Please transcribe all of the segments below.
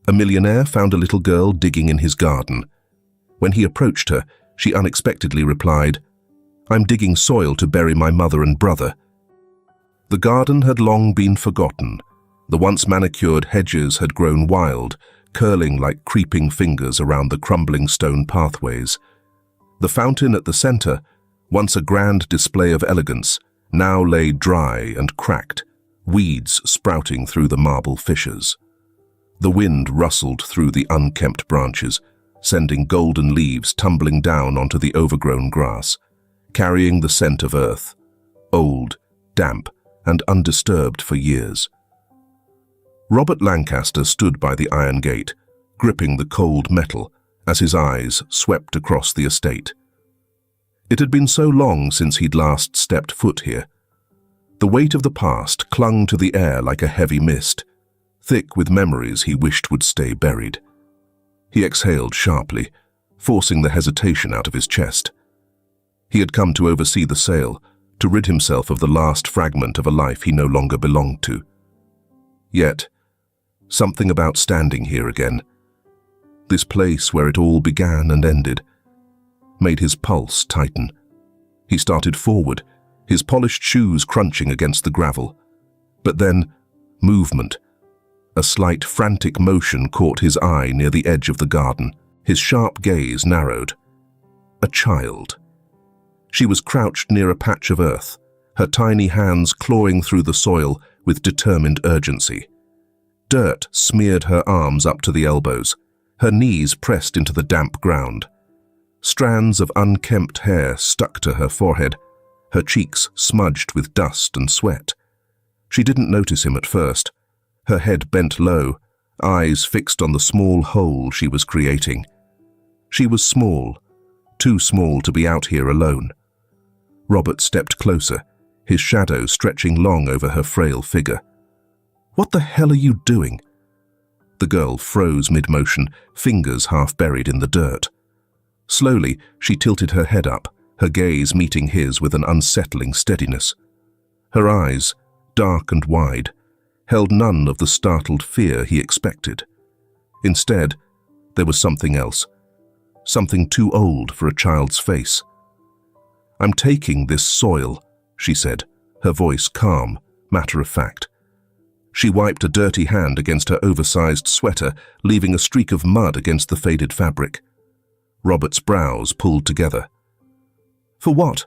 A millionaire found a little girl digging in his garden. When he approached her, she unexpectedly replied, "I'm digging soil to bury my mother and brother." The garden had long been forgotten. The once manicured hedges had grown wild, curling like creeping fingers around the crumbling stone pathways. The fountain at the center, once a grand display of elegance, now lay dry and cracked, weeds sprouting through the marble fissures. The wind rustled through the unkempt branches, sending golden leaves tumbling down onto the overgrown grass, carrying the scent of earth, old, damp, and undisturbed for years. Robert Lancaster stood by the iron gate, gripping the cold metal as his eyes swept across the estate. It had been so long since he'd last stepped foot here. The weight of the past clung to the air like a heavy mist, thick with memories he wished would stay buried. He exhaled sharply, forcing the hesitation out of his chest. He had come to oversee the sale, to rid himself of the last fragment of a life he no longer belonged to. Yet, something about standing here again, this place where it all began and ended, made his pulse tighten. He started forward, his polished shoes crunching against the gravel. But then, movement. A slight frantic motion caught his eye near the edge of the garden. His sharp gaze narrowed. A child. She was crouched near a patch of earth, her tiny hands clawing through the soil with determined urgency. Dirt smeared her arms up to the elbows, her knees pressed into the damp ground. Strands of unkempt hair stuck to her forehead, her cheeks smudged with dust and sweat. She didn't notice him at first, her head bent low, eyes fixed on the small hole she was creating. She was small, too small to be out here alone. Robert stepped closer, his shadow stretching long over her frail figure. "What the hell are you doing?" The girl froze mid-motion, fingers half buried in the dirt. Slowly, she tilted her head up, her gaze meeting his with an unsettling steadiness. Her eyes, dark and wide, held none of the startled fear he expected. Instead, there was something else, something too old for a child's face. "I'm taking this soil," she said, her voice calm, matter-of-fact. She wiped a dirty hand against her oversized sweater, leaving a streak of mud against the faded fabric. Robert's brows pulled together. "For what?"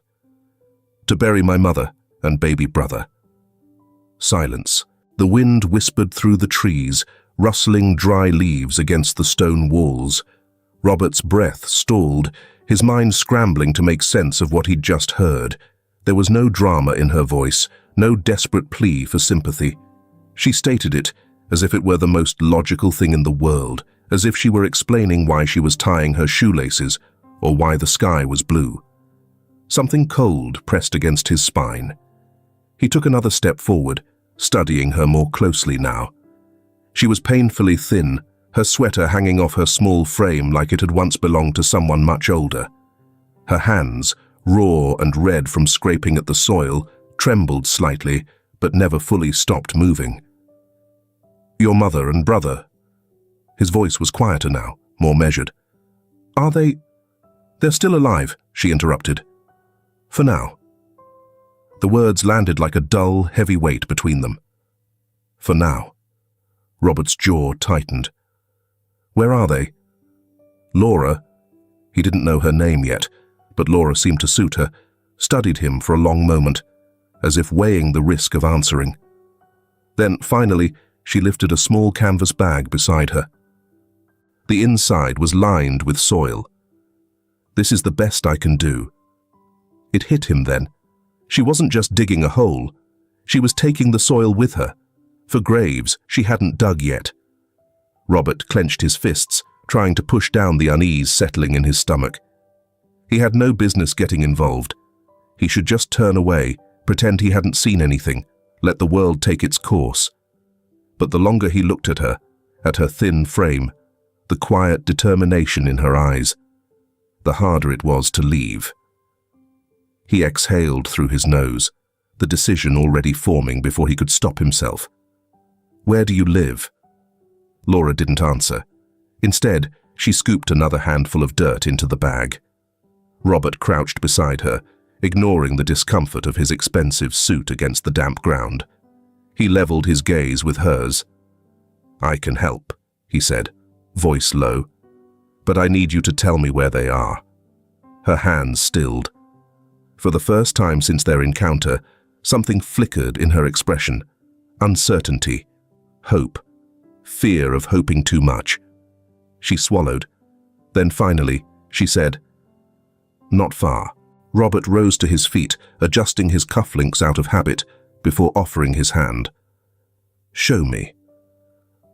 "To bury my mother and baby brother." Silence. The wind whispered through the trees, rustling dry leaves against the stone walls. Robert's breath stalled, his mind scrambling to make sense of what he'd just heard. There was no drama in her voice, no desperate plea for sympathy. She stated it as if it were the most logical thing in the world, as if she were explaining why she was tying her shoelaces or why the sky was blue. Something cold pressed against his spine. He took another step forward, studying her more closely now. She was painfully thin, her sweater hanging off her small frame like it had once belonged to someone much older. Her hands, raw and red from scraping at the soil, trembled slightly, but never fully stopped moving. "Your mother and brother." His voice was quieter now, more measured. "Are they—" "They're still alive," she interrupted. "For now." The words landed like a dull, heavy weight between them. "For now." Robert's jaw tightened. "Where are they?" Laura, he didn't know her name yet, but Laura seemed to suit her, studied him for a long moment, as if weighing the risk of answering. Then, finally, she lifted a small canvas bag beside her. The inside was lined with soil. "This is the best I can do." It hit him then. She wasn't just digging a hole. She was taking the soil with her, for graves she hadn't dug yet. Robert clenched his fists, trying to push down the unease settling in his stomach. He had no business getting involved. He should just turn away, pretend he hadn't seen anything, let the world take its course. But the longer he looked at her thin frame, the quiet determination in her eyes, the harder it was to leave. He exhaled through his nose, the decision already forming before he could stop himself. "Where do you live?" Laura didn't answer. Instead, she scooped another handful of dirt into the bag. Robert crouched beside her, ignoring the discomfort of his expensive suit against the damp ground. He leveled his gaze with hers. "I can help," he said, voice low. "But I need you to tell me where they are." Her hands stilled. For the first time since their encounter, something flickered in her expression. Uncertainty, hope, fear of hoping too much. She swallowed. Then finally, she said, "Not far." Robert rose to his feet, adjusting his cufflinks out of habit, before offering his hand. "Show me."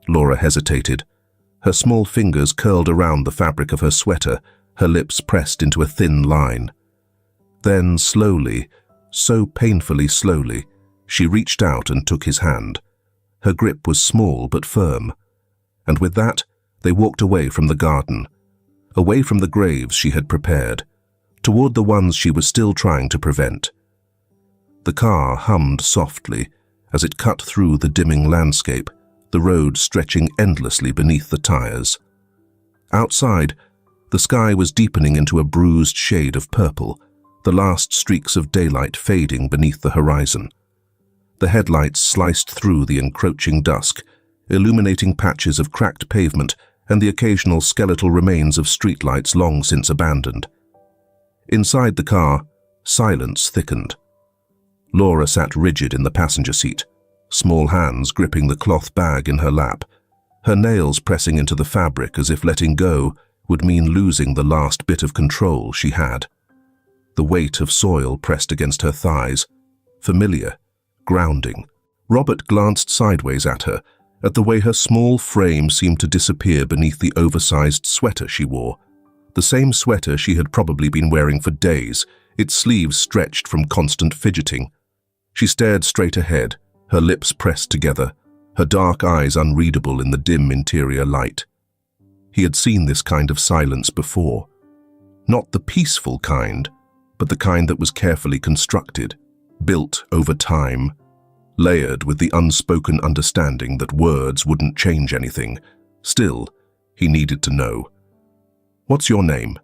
Laura hesitated. Her small fingers curled around the fabric of her sweater, her lips pressed into a thin line. Then slowly, so painfully slowly, she reached out and took his hand. Her grip was small but firm. And with that, they walked away from the garden, away from the graves she had prepared, toward the ones she was still trying to prevent. The car hummed softly as it cut through the dimming landscape, the road stretching endlessly beneath the tires. Outside, the sky was deepening into a bruised shade of purple, the last streaks of daylight fading beneath the horizon. The headlights sliced through the encroaching dusk, illuminating patches of cracked pavement and the occasional skeletal remains of streetlights long since abandoned. Inside the car, silence thickened. Laura sat rigid in the passenger seat, small hands gripping the cloth bag in her lap, her nails pressing into the fabric as if letting go would mean losing the last bit of control she had. The weight of soil pressed against her thighs, familiar, grounding. Robert glanced sideways at her, at the way her small frame seemed to disappear beneath the oversized sweater she wore. The same sweater she had probably been wearing for days, its sleeves stretched from constant fidgeting. She stared straight ahead, her lips pressed together, her dark eyes unreadable in the dim interior light. He had seen this kind of silence before. Not the peaceful kind, but the kind that was carefully constructed, built over time, layered with the unspoken understanding that words wouldn't change anything. Still, he needed to know. "What's your name?"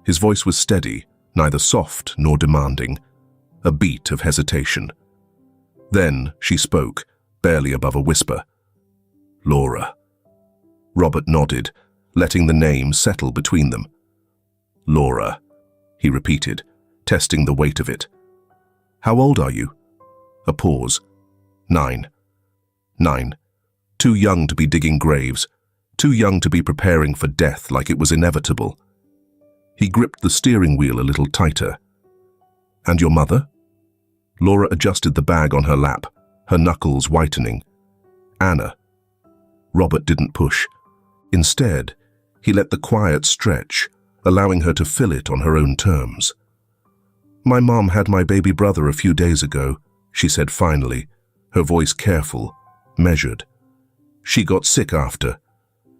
His voice was steady, neither soft nor demanding, a beat of hesitation. Then she spoke, barely above a whisper. "Laura." Robert nodded, letting the name settle between them. "Laura," he repeated, testing the weight of it. "How old are you?" A pause. 9. 9. Too young to be digging graves, too young to be preparing for death like it was inevitable. He gripped the steering wheel a little tighter. "And your mother?" Laura adjusted the bag on her lap, her knuckles whitening. "Anna." Robert didn't push. Instead, he let the quiet stretch, allowing her to fill it on her own terms. "My mom had my baby brother a few days ago," she said finally, her voice careful, measured. "She got sick after.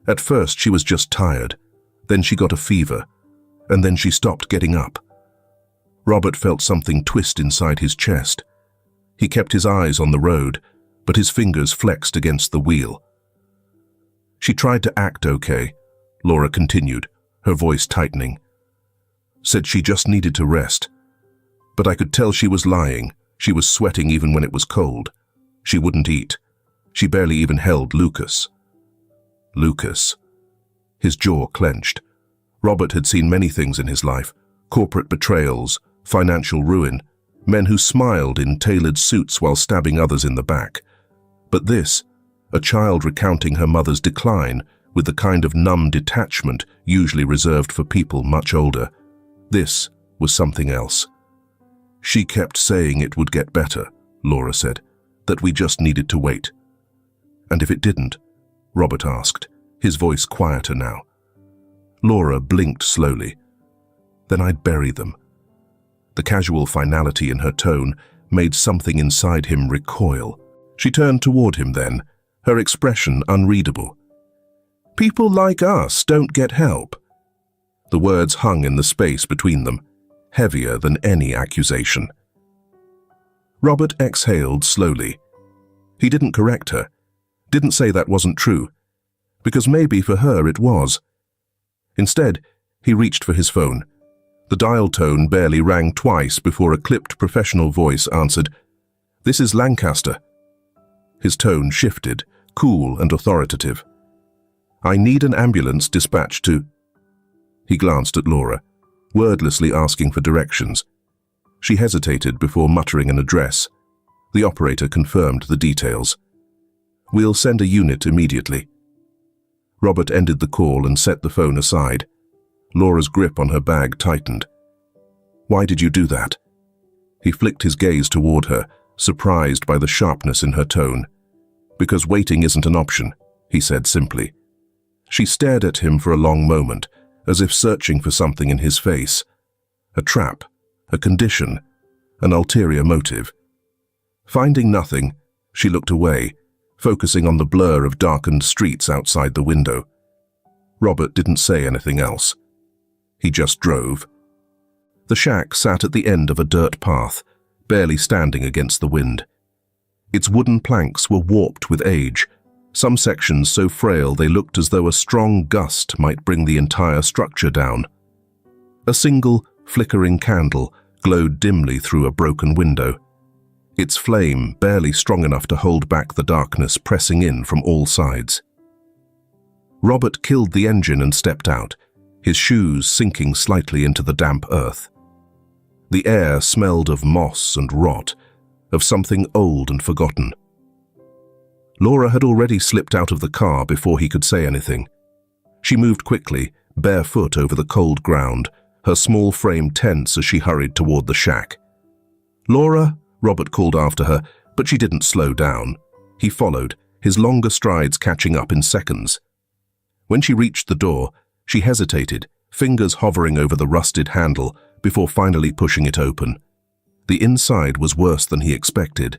At first she was just tired, then she got a fever, and then she stopped getting up." Robert felt something twist inside his chest. He kept his eyes on the road, but his fingers flexed against the wheel. "She tried to act okay," Laura continued, her voice tightening. "Said she just needed to rest. But I could tell she was lying. She was sweating even when it was cold. She wouldn't eat. She barely even held Lucas." Lucas. His jaw clenched. Robert had seen many things in his life: corporate betrayals, financial ruin, men who smiled in tailored suits while stabbing others in the back. But this, a child recounting her mother's decline with the kind of numb detachment usually reserved for people much older, this was something else. "She kept saying it would get better," Laura said, "that we just needed to wait." "And if it didn't?" Robert asked, his voice quieter now. Laura blinked slowly. "Then I'd bury them." The casual finality in her tone made something inside him recoil. She turned toward him then, her expression unreadable. "People like us don't get help." The words hung in the space between them, heavier than any accusation. Robert exhaled slowly. He didn't correct her, didn't say that wasn't true, because maybe for her it was. Instead, he reached for his phone. The dial tone barely rang twice before a clipped professional voice answered, "This is Lancaster." His tone shifted, cool and authoritative. "I need an ambulance dispatched to—" He glanced at Laura, wordlessly asking for directions. She hesitated before muttering an address. The operator confirmed the details. "We'll send a unit immediately." Robert ended the call and set the phone aside. Laura's grip on her bag tightened. "Why did you do that?" He flicked his gaze toward her, surprised by the sharpness in her tone. "Because waiting isn't an option," he said simply. She stared at him for a long moment, as if searching for something in his face. A trap, a condition, an ulterior motive. Finding nothing, she looked away, focusing on the blur of darkened streets outside the window. Robert didn't say anything else. He just drove. The shack sat at the end of a dirt path, barely standing against the wind. Its wooden planks were warped with age, some sections so frail they looked as though a strong gust might bring the entire structure down. A single, flickering candle glowed dimly through a broken window, its flame barely strong enough to hold back the darkness pressing in from all sides. Robert killed the engine and stepped out, his shoes sinking slightly into the damp earth. The air smelled of moss and rot, of something old and forgotten. Laura had already slipped out of the car before he could say anything. She moved quickly, barefoot over the cold ground, her small frame tense as she hurried toward the shack. "Laura," Robert called after her, but she didn't slow down. He followed, his longer strides catching up in seconds. When she reached the door, she hesitated, fingers hovering over the rusted handle, before finally pushing it open. The inside was worse than he expected.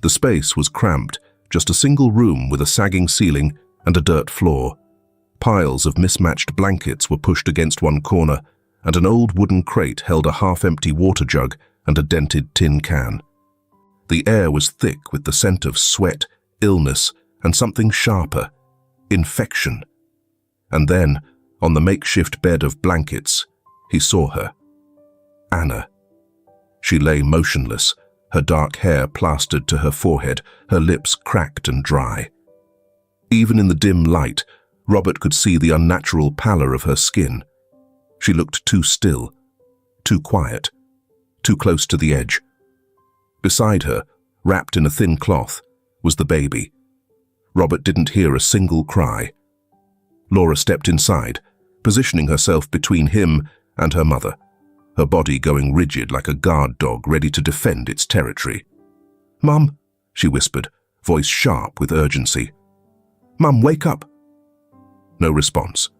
The space was cramped, just a single room with a sagging ceiling and a dirt floor. Piles of mismatched blankets were pushed against one corner, and an old wooden crate held a half-empty water jug and a dented tin can. The air was thick with the scent of sweat, illness, and something sharper, infection. And then, on the makeshift bed of blankets, he saw her. Anna. She lay motionless, her dark hair plastered to her forehead, her lips cracked and dry. Even in the dim light, Robert could see the unnatural pallor of her skin. She looked too still, too quiet, too close to the edge. Beside her, wrapped in a thin cloth, was the baby. Robert didn't hear a single cry. Laura stepped inside, positioning herself between him and her mother, her body going rigid like a guard dog ready to defend its territory. "Mum," she whispered, voice sharp with urgency. "Mum, wake up." No response.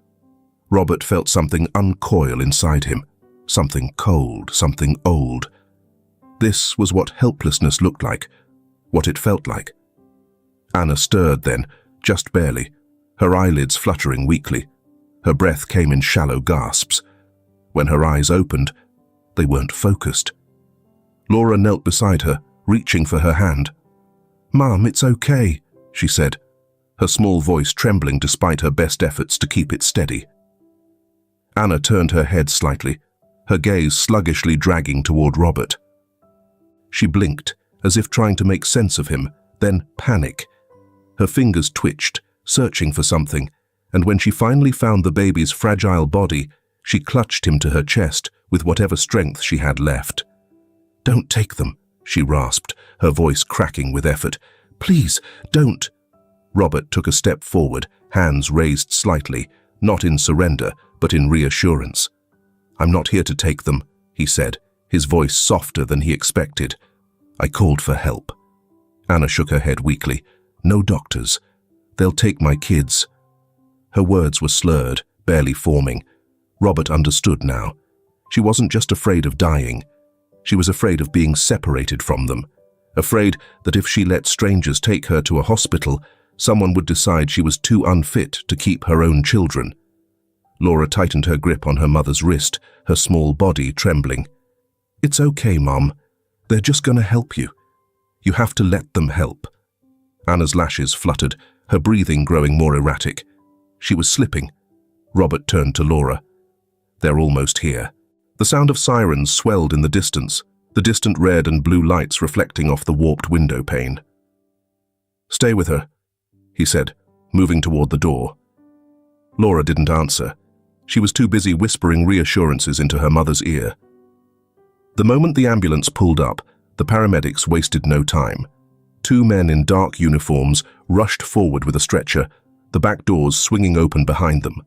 Robert felt something uncoil inside him, something cold, something old. This was what helplessness looked like, what it felt like. Anna stirred then, just barely, her eyelids fluttering weakly. Her breath came in shallow gasps. When her eyes opened, they weren't focused. Laura knelt beside her, reaching for her hand. "Mum, it's okay," she said, her small voice trembling despite her best efforts to keep it steady. Anna turned her head slightly, her gaze sluggishly dragging toward Robert. She blinked, as if trying to make sense of him, then panic. Her fingers twitched, searching for something, and when she finally found the baby's fragile body, she clutched him to her chest with whatever strength she had left. "Don't take them," she rasped, her voice cracking with effort. "Please, don't." Robert took a step forward, hands raised slightly, not in surrender, but in reassurance. "I'm not here to take them," he said, his voice softer than he expected. "I called for help." Anna shook her head weakly. "No doctors. They'll take my kids." Her words were slurred, barely forming. Robert understood now. She wasn't just afraid of dying. She was afraid of being separated from them, afraid that if she let strangers take her to a hospital, someone would decide she was too unfit to keep her own children. Laura tightened her grip on her mother's wrist, her small body trembling. "It's okay, Mom. They're just going to help you. You have to let them help." Anna's lashes fluttered, her breathing growing more erratic. She was slipping. Robert turned to Laura. They're almost here. The sound of sirens swelled in the distance, the distant red and blue lights reflecting off the warped window pane. Stay with her, he said, moving toward the door. Laura didn't answer. She was too busy whispering reassurances into her mother's ear. The moment the ambulance pulled up, the paramedics wasted no time. 2 men in dark uniforms rushed forward with a stretcher, the back doors swinging open behind them.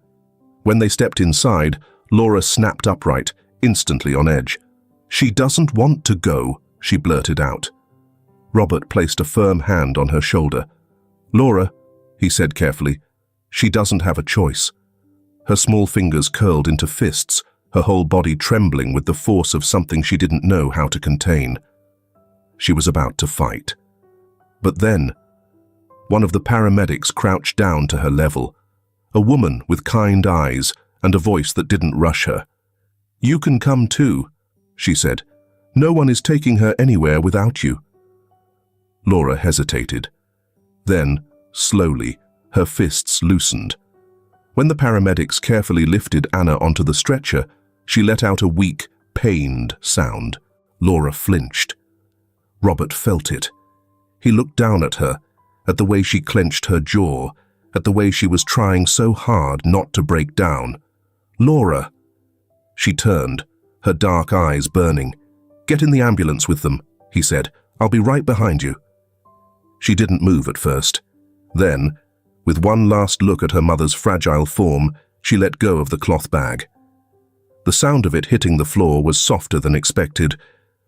When they stepped inside, Laura snapped upright, instantly on edge. "She doesn't want to go," she blurted out. Robert placed a firm hand on her shoulder. "Laura," he said carefully, "she doesn't have a choice." Her small fingers curled into fists, her whole body trembling with the force of something she didn't know how to contain. She was about to fight. But then, one of the paramedics crouched down to her level, a woman with kind eyes and a voice that didn't rush her. "You can come too," she said. "No one is taking her anywhere without you." Laura hesitated. Then, slowly, her fists loosened. When the paramedics carefully lifted Anna onto the stretcher, she let out a weak, pained sound. Laura flinched. Robert felt it. He looked down at her, at the way she clenched her jaw, at the way she was trying so hard not to break down. "Laura!" She turned, her dark eyes burning. "Get in the ambulance with them," he said. "I'll be right behind you." She didn't move at first. Then, with one last look at her mother's fragile form, she let go of the cloth bag. The sound of it hitting the floor was softer than expected,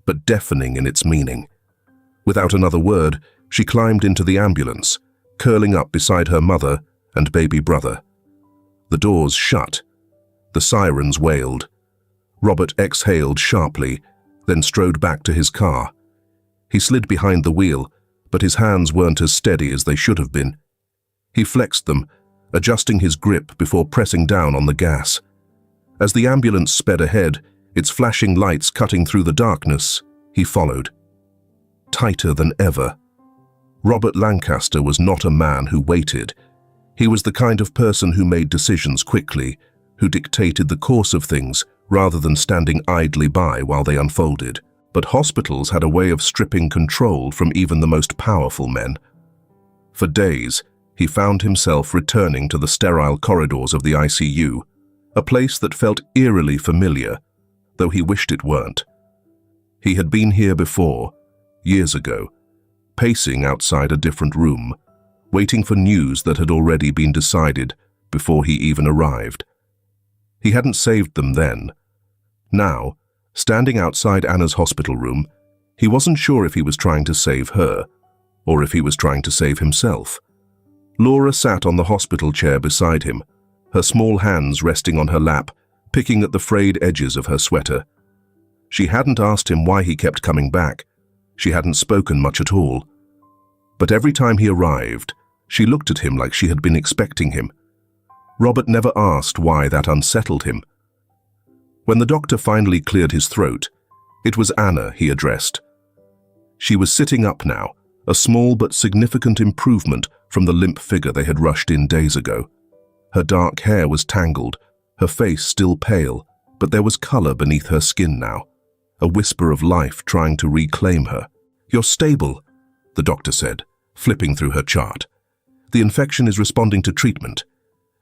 but deafening in its meaning. Without another word, she climbed into the ambulance, curling up beside her mother and baby brother. The doors shut. The sirens wailed. Robert exhaled sharply, then strode back to his car. He slid behind the wheel, but his hands weren't as steady as they should have been. He flexed them, adjusting his grip before pressing down on the gas. As the ambulance sped ahead, its flashing lights cutting through the darkness, he followed. Tighter than ever. Robert Lancaster was not a man who waited. He was the kind of person who made decisions quickly, who dictated the course of things rather than standing idly by while they unfolded. But hospitals had a way of stripping control from even the most powerful men. For days, he found himself returning to the sterile corridors of the ICU, a place that felt eerily familiar, though he wished it weren't. He had been here before, years ago, pacing outside a different room, waiting for news that had already been decided before he even arrived. He hadn't saved them then. Now, standing outside Anna's hospital room, he wasn't sure if he was trying to save her, or if he was trying to save himself. Laura sat on the hospital chair beside him, her small hands resting on her lap, picking at the frayed edges of her sweater. She hadn't asked him why he kept coming back. She hadn't spoken much at all. But every time he arrived, she looked at him like she had been expecting him. Robert never asked why that unsettled him. When the doctor finally cleared his throat, it was Anna he addressed. She was sitting up now, a small but significant improvement from the limp figure they had rushed in days ago. Her dark hair was tangled, her face still pale, but there was color beneath her skin now, a whisper of life trying to reclaim her. "You're stable," the doctor said, flipping through her chart. "The infection is responding to treatment.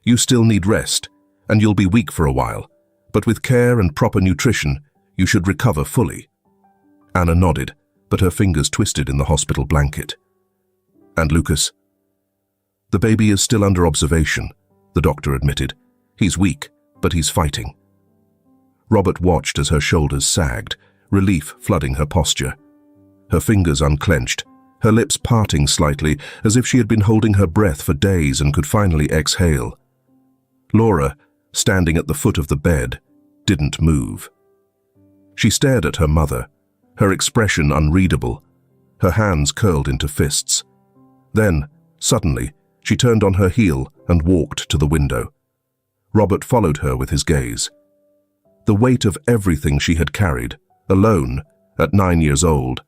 You still need rest, and you'll be weak for a while, but with care and proper nutrition, you should recover fully." Anna nodded, but her fingers twisted in the hospital blanket. "And Lucas?" "The baby is still under observation," the doctor admitted. "He's weak, but he's fighting." Robert watched as her shoulders sagged, relief flooding her posture. Her fingers unclenched, her lips parting slightly, as if she had been holding her breath for days and could finally exhale. Laura, standing at the foot of the bed, didn't move. She stared at her mother, her expression unreadable, her hands curled into fists. Then, suddenly, she turned on her heel and walked to the window. Robert followed her with his gaze. The weight of everything she had carried, alone, at 9 years old,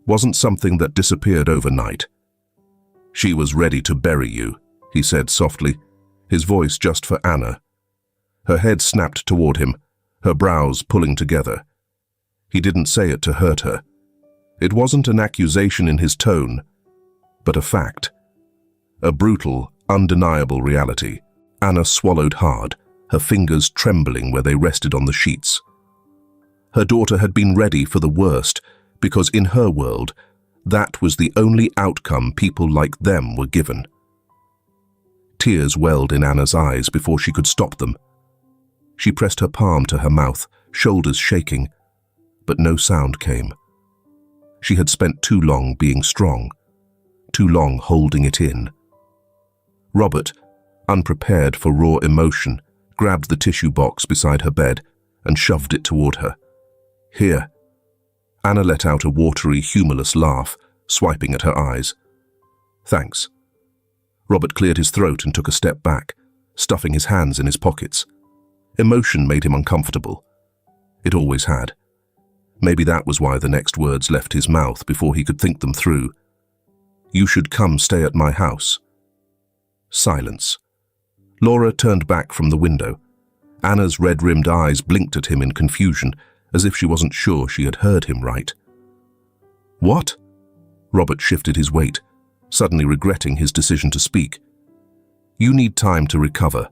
wasn't something that disappeared overnight. "She was ready to bury you," he said softly, his voice just for Anna. Her head snapped toward him, her brows pulling together. He didn't say it to hurt her. It wasn't an accusation in his tone, but a fact. A brutal, undeniable reality. Anna swallowed hard, her fingers trembling where they rested on the sheets. Her daughter had been ready for the worst, because in her world, that was the only outcome people like them were given. Tears welled in Anna's eyes before she could stop them. She pressed her palm to her mouth, shoulders shaking, but no sound came. She had spent too long being strong, too long holding it in. Robert, unprepared for raw emotion, grabbed the tissue box beside her bed and shoved it toward her. "Here." Anna let out a watery, humorless laugh, swiping at her eyes. "Thanks." Robert cleared his throat and took a step back, stuffing his hands in his pockets. Emotion made him uncomfortable. It always had. Maybe that was why the next words left his mouth before he could think them through. "You should come stay at my house." Silence. Laura turned back from the window. Anna's red-rimmed eyes blinked at him in confusion, as if she wasn't sure she had heard him right. "What?" Robert shifted his weight, suddenly regretting his decision to speak. "You need time to recover.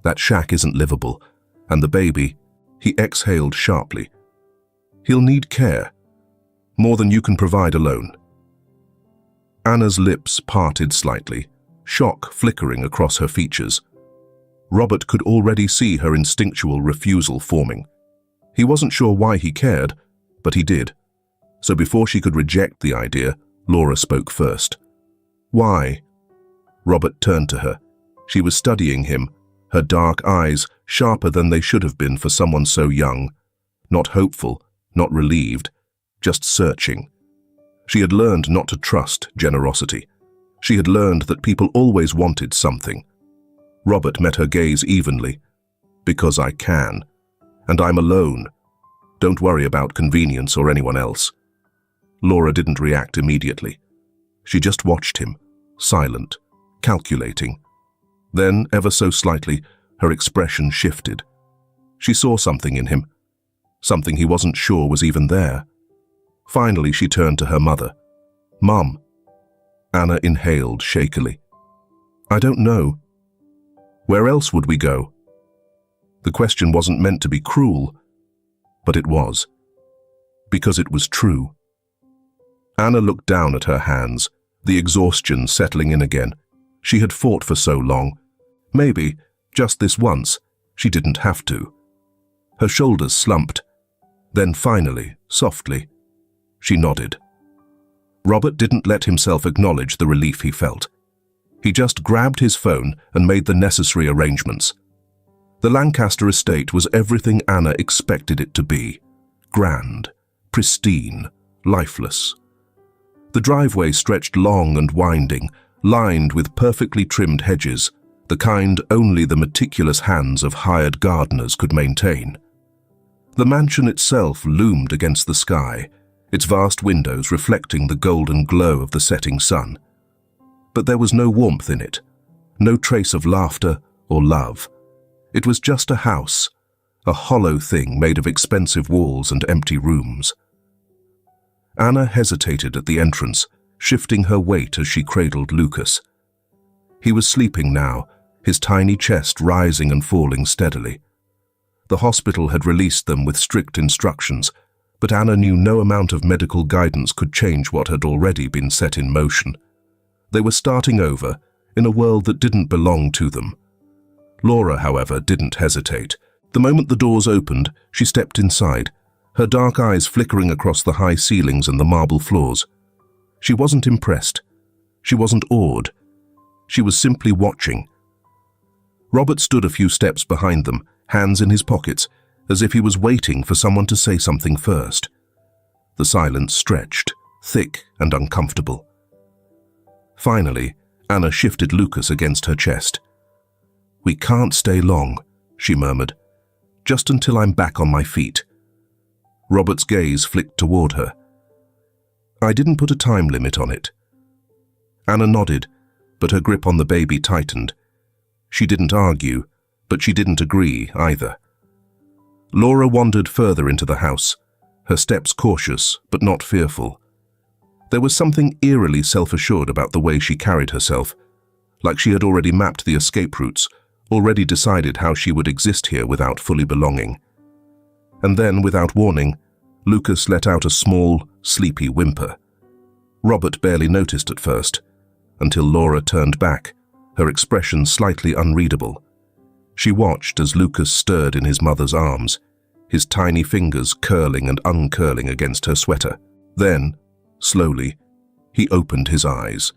That shack isn't livable, and the baby," he exhaled sharply, "he'll need care, more than you can provide alone." Anna's lips parted slightly, shock flickering across her features. Robert could already see her instinctual refusal forming. He wasn't sure why he cared, but he did. So before she could reject the idea, Laura spoke first. "Why?" Robert turned to her. She was studying him, her dark eyes sharper than they should have been for someone so young. Not hopeful, not relieved, just searching. She had learned not to trust generosity. She had learned that people always wanted something. Robert met her gaze evenly. "Because I can. And I'm alone. Don't worry about convenience or anyone else." Laura didn't react immediately. She just watched him, silent, calculating. Then, ever so slightly, her expression shifted. She saw something in him, something he wasn't sure was even there. Finally, she turned to her mother. "Mom." Anna inhaled shakily. "I don't know. Where else would we go?" The question wasn't meant to be cruel, but it was. Because it was true. Anna looked down at her hands, the exhaustion settling in again. She had fought for so long. Maybe, just this once, she didn't have to. Her shoulders slumped. Then finally, softly, she nodded. Robert didn't let himself acknowledge the relief he felt. He just grabbed his phone and made the necessary arrangements. The Lancaster estate was everything Anna expected it to be. Grand, pristine, lifeless. The driveway stretched long and winding, lined with perfectly trimmed hedges, the kind only the meticulous hands of hired gardeners could maintain. The mansion itself loomed against the sky, its vast windows reflecting the golden glow of the setting sun. But there was no warmth in it, no trace of laughter or love. It was just a house, a hollow thing made of expensive walls and empty rooms. Anna hesitated at the entrance, shifting her weight as she cradled Lucas. He was sleeping now, his tiny chest rising and falling steadily. The hospital had released them with strict instructions, but Anna knew no amount of medical guidance could change what had already been set in motion. They were starting over, in a world that didn't belong to them. Laura, however, didn't hesitate. The moment the doors opened, she stepped inside, her dark eyes flickering across the high ceilings and the marble floors. She wasn't impressed. She wasn't awed. She was simply watching. Robert stood a few steps behind them, hands in his pockets, as if he was waiting for someone to say something first. The silence stretched, thick and uncomfortable. Finally, Anna shifted Lucas against her chest. "We can't stay long," she murmured. "Just until I'm back on my feet." Robert's gaze flicked toward her. "I didn't put a time limit on it." Anna nodded, but her grip on the baby tightened. She didn't argue, but she didn't agree either. Laura wandered further into the house, her steps cautious but not fearful. There was something eerily self-assured about the way she carried herself, like she had already mapped the escape routes, already decided how she would exist here without fully belonging. And then, without warning, Lucas let out a small, sleepy whimper. Robert barely noticed at first, until Laura turned back, her expression slightly unreadable. She watched as Lucas stirred in his mother's arms, his tiny fingers curling and uncurling against her sweater. Then, slowly, he opened his eyes.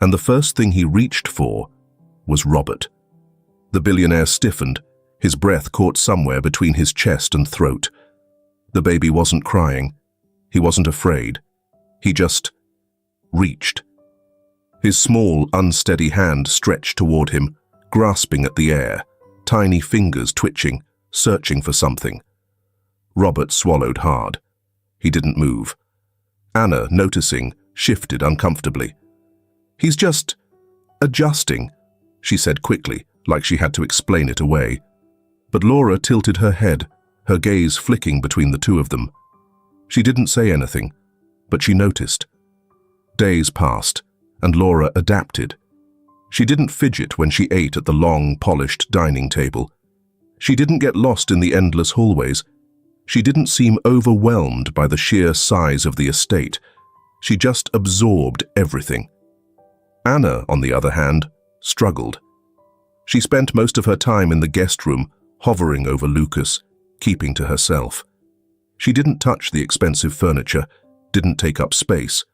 And the first thing he reached for was Robert. The billionaire stiffened, his breath caught somewhere between his chest and throat. The baby wasn't crying. He wasn't afraid. He just reached. His small, unsteady hand stretched toward him, grasping at the air, tiny fingers twitching, searching for something. Robert swallowed hard. He didn't move. Anna, noticing, shifted uncomfortably. "He's just adjusting," she said quickly, like she had to explain it away. But Laura tilted her head, her gaze flicking between the two of them. She didn't say anything, but she noticed. Days passed, and Laura adapted. She didn't fidget when she ate at the long, polished dining table. She didn't get lost in the endless hallways. She didn't seem overwhelmed by the sheer size of the estate. She just absorbed everything. Anna, on the other hand, struggled. She spent most of her time in the guest room, hovering over Lucas, keeping to herself. She didn't touch the expensive furniture, didn't take up space.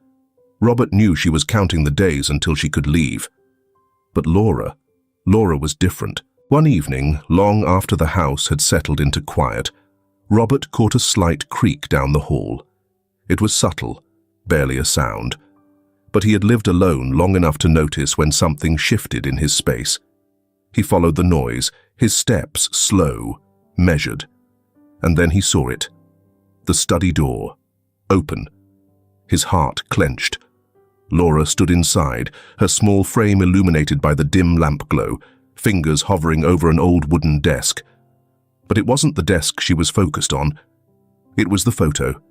Robert knew she was counting the days until she could leave. But Laura was different. One evening, long after the house had settled into quiet, Robert caught a slight creak down the hall. It was subtle, barely a sound, but he had lived alone long enough to notice when something shifted in his space. He followed the noise, his steps slow, measured, and then he saw it. The study door, open. His heart clenched. Laura stood inside, her small frame illuminated by the dim lamp glow, fingers hovering over an old wooden desk. But it wasn't the desk she was focused on. It was the photo.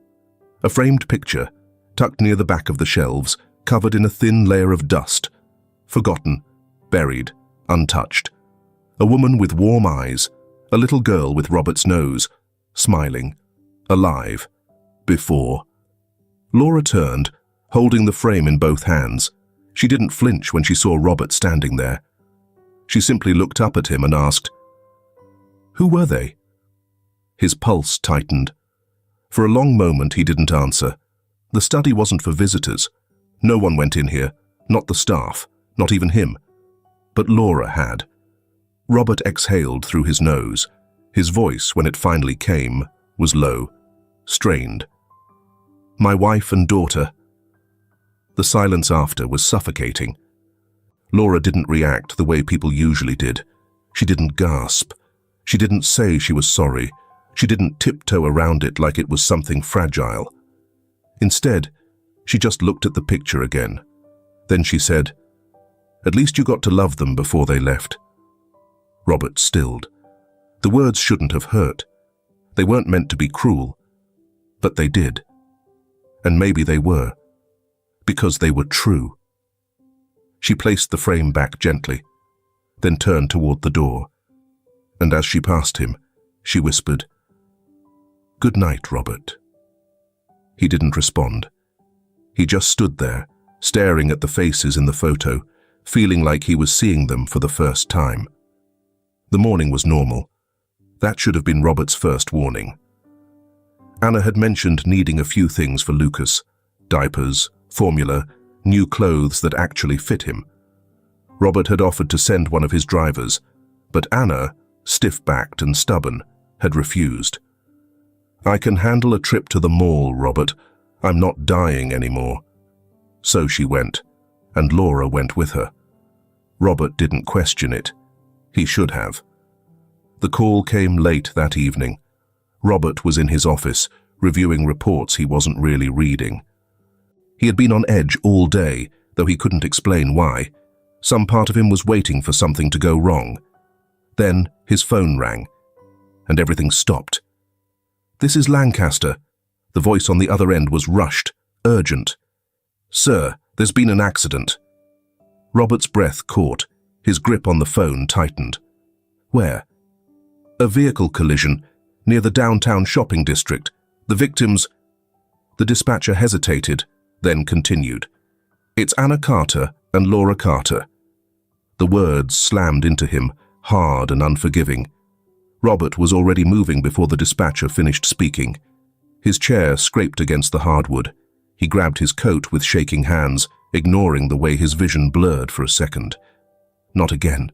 A framed picture, tucked near the back of the shelves, covered in a thin layer of dust. Forgotten, buried, untouched. A woman with warm eyes, a little girl with Robert's nose, smiling, alive, before. Laura turned, holding the frame in both hands. She didn't flinch when she saw Robert standing there. She simply looked up at him and asked, "Who were they?" His pulse tightened. For a long moment he didn't answer. The study wasn't for visitors. No one went in here, not the staff, not even him. But Laura had. Robert exhaled through his nose. His voice, when it finally came, was low, strained. "My wife and daughter." The silence after was suffocating. Laura didn't react the way people usually did. She didn't gasp. She didn't say she was sorry. She didn't tiptoe around it like it was something fragile. Instead, she just looked at the picture again. Then she said, "At least you got to love them before they left." Robert stilled. The words shouldn't have hurt. They weren't meant to be cruel. But they did. And maybe they were. Because they were true. She placed the frame back gently, then turned toward the door. And as she passed him, she whispered, "Good night, Robert." He didn't respond. He just stood there, staring at the faces in the photo, feeling like he was seeing them for the first time. The morning was normal. That should have been Robert's first warning. Anna had mentioned needing a few things for Lucas: diapers, formula, new clothes that actually fit him. Robert had offered to send one of his drivers, but Anna, stiff-backed and stubborn, had refused. "I can handle a trip to the mall, Robert. I'm not dying anymore." So she went, and Laura went with her. Robert didn't question it. He should have. The call came late that evening. Robert was in his office, reviewing reports he wasn't really reading. He had been on edge all day, though he couldn't explain why. Some part of him was waiting for something to go wrong. Then his phone rang, and everything stopped. "This is Lancaster." The voice on the other end was rushed, urgent. "Sir, there's been an accident." Robert's breath caught. His grip on the phone tightened. "Where?" "A vehicle collision near the downtown shopping district. The victims—" The dispatcher hesitated, then continued. "It's Anna Carter and Laura Carter." The words slammed into him, hard and unforgiving. Robert was already moving before the dispatcher finished speaking. His chair scraped against the hardwood. He grabbed his coat with shaking hands, ignoring the way his vision blurred for a second. Not again.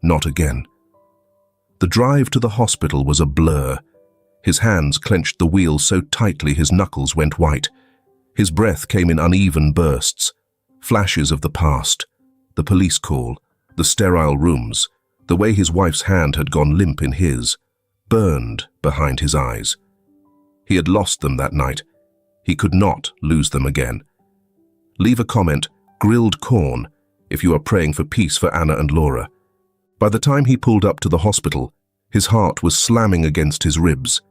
Not again. The drive to the hospital was a blur. His hands clenched the wheel so tightly his knuckles went white. His breath came in uneven bursts. Flashes of the past. The police call. The sterile rooms. The way his wife's hand had gone limp in his. Burned behind his eyes. He had lost them that night. He could not lose them again. Leave a comment, grilled corn, if you are praying for peace for Anna and Laura. By the time he pulled up to the hospital, his heart was slamming against his ribs.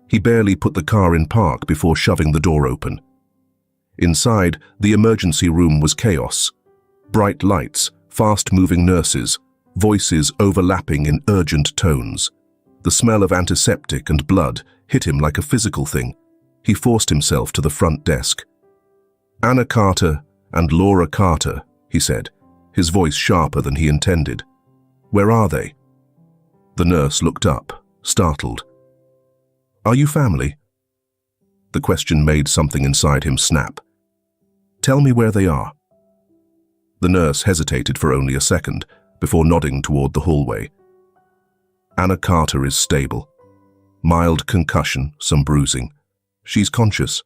He barely put the car in park before shoving the door open. Inside, the emergency room was chaos. Bright lights, fast-moving nurses, voices overlapping in urgent tones. The smell of antiseptic and blood hit him like a physical thing. He forced himself to the front desk. "Anna Carter and Laura Carter," he said, his voice sharper than he intended. "Where are they?" The nurse looked up, startled. "Are you family?" The question made something inside him snap. "Tell me where they are." The nurse hesitated for only a second before nodding toward the hallway. "Anna Carter is stable. Mild concussion, some bruising. She's conscious."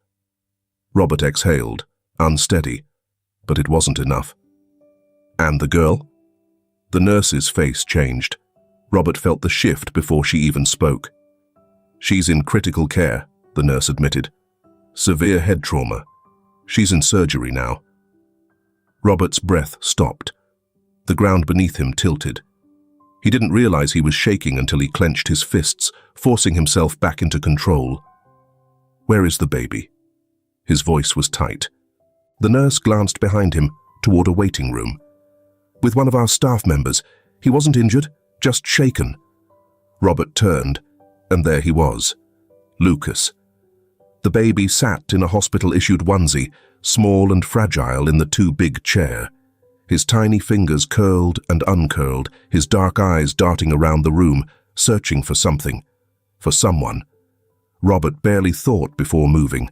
Robert exhaled, unsteady, but it wasn't enough. "And the girl?" The nurse's face changed. Robert felt the shift before she even spoke. "She's in critical care," the nurse admitted. "Severe head trauma. She's in surgery now." Robert's breath stopped. The ground beneath him tilted. He didn't realize he was shaking until he clenched his fists, forcing himself back into control. "Where is the baby?" His voice was tight. The nurse glanced behind him, toward a waiting room. "With one of our staff members. He wasn't injured, just shaken." Robert turned, and there he was. Lucas. The baby sat in a hospital-issued onesie, small and fragile in the too-big chair. His tiny fingers curled and uncurled, his dark eyes darting around the room, searching for something. For someone. Robert barely thought before moving.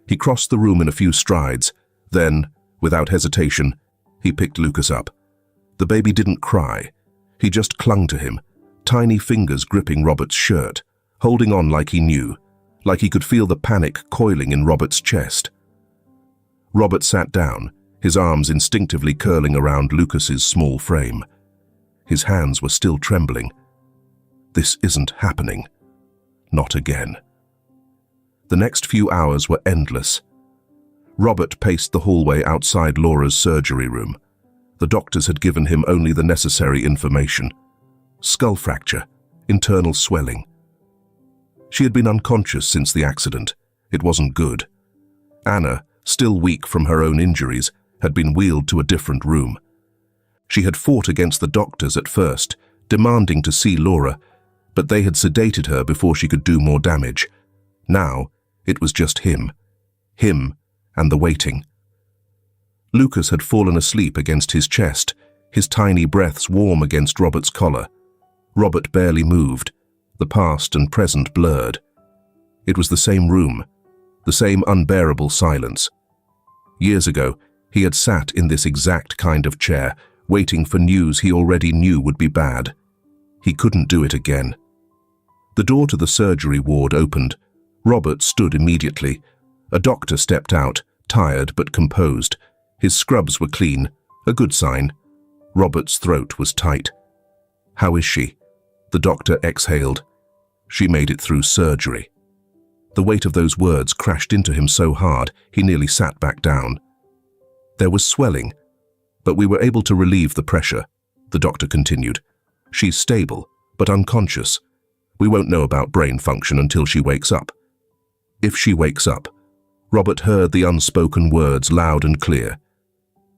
He crossed the room in a few strides. Then, without hesitation, he picked Lucas up. The baby didn't cry. He just clung to him, tiny fingers gripping Robert's shirt, holding on like he knew, like he could feel the panic coiling in Robert's chest. Robert sat down, his arms instinctively curling around Lucas's small frame. His hands were still trembling. This isn't happening. Not again. The next few hours were endless. Robert paced the hallway outside Laura's surgery room. The doctors had given him only the necessary information. Skull fracture, internal swelling. She had been unconscious since the accident. It wasn't good. Anna, still weak from her own injuries, had been wheeled to a different room. She had fought against the doctors at first, demanding to see Laura, but they had sedated her before she could do more damage. Now, it was just him. Him and the waiting. Lucas had fallen asleep against his chest, his tiny breaths warm against Robert's collar. Robert barely moved, the past and present blurred. It was the same room, the same unbearable silence. Years ago, he had sat in this exact kind of chair, waiting for news he already knew would be bad. He couldn't do it again. The door to the surgery ward opened. Robert stood immediately. A doctor stepped out, tired but composed. His scrubs were clean, a good sign. Robert's throat was tight. "How is she?" The doctor exhaled. "She made it through surgery." The weight of those words crashed into him so hard he nearly sat back down. There was swelling. But we were able to relieve the pressure, the doctor continued. She's stable, but unconscious. We won't know about brain function until she wakes up. If she wakes up, Robert heard the unspoken words loud and clear.